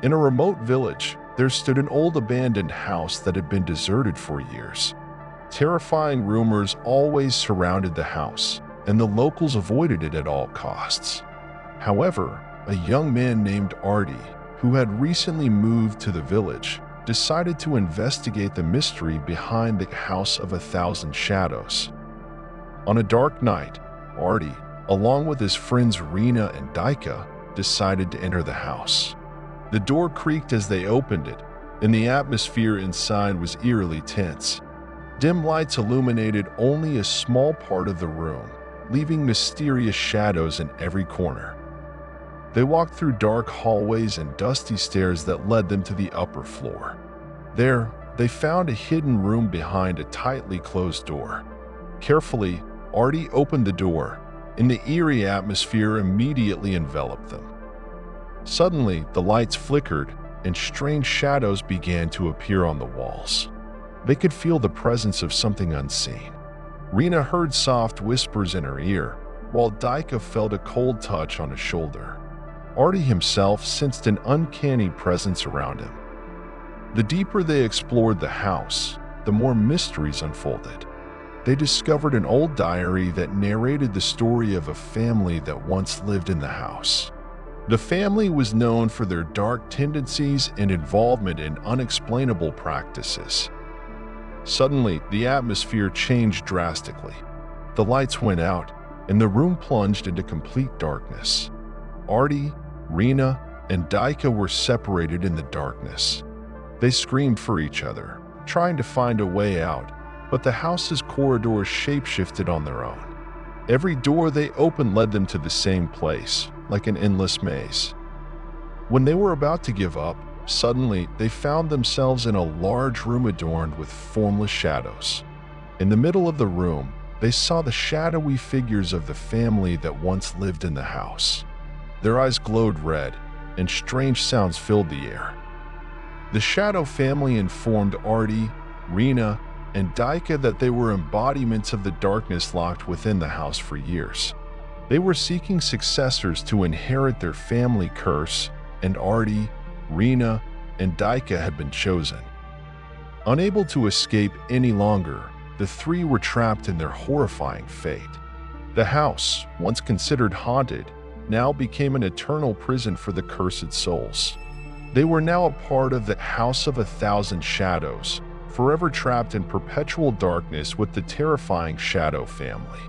In a remote village, there stood an old abandoned house that had been deserted for years. Terrifying rumors always surrounded the house, and the locals avoided it at all costs. However, a young man named Artie, who had recently moved to the village, decided to investigate the mystery behind the House of a Thousand Shadows. On a dark night, Artie, along with his friends Rena and Daika, decided to enter the house. The door creaked as they opened it, and the atmosphere inside was eerily tense. Dim lights illuminated only a small part of the room, leaving mysterious shadows in every corner. They walked through dark hallways and dusty stairs that led them to the upper floor. There, they found a hidden room behind a tightly closed door. Carefully, Artie opened the door, and the eerie atmosphere immediately enveloped them. Suddenly, the lights flickered, and strange shadows began to appear on the walls. They could feel the presence of something unseen. Rena heard soft whispers in her ear, while Daika felt a cold touch on his shoulder. Artie himself sensed an uncanny presence around him. The deeper they explored the house, the more mysteries unfolded. They discovered an old diary that narrated the story of a family that once lived in the house. The family was known for their dark tendencies and involvement in unexplainable practices. Suddenly, the atmosphere changed drastically. The lights went out, and the room plunged into complete darkness. Artie, Rena, and Daika were separated in the darkness. They screamed for each other, trying to find a way out, but the house's corridors shapeshifted on their own. Every door they opened led them to the same place, like an endless maze. When they were about to give up, suddenly they found themselves in a large room adorned with formless shadows. In the middle of the room, they saw the shadowy figures of the family that once lived in the house. Their eyes glowed red, and strange sounds filled the air. The Shadow family informed Artie, Rena, and Daika that they were embodiments of the darkness locked within the house for years. They were seeking successors to inherit their family curse, and Artie, Rena, and Daika had been chosen. Unable to escape any longer, the three were trapped in their horrifying fate. The house, once considered haunted, now became an eternal prison for the cursed souls. They were now a part of the House of a Thousand Shadows, forever trapped in perpetual darkness with the terrifying Shadow family.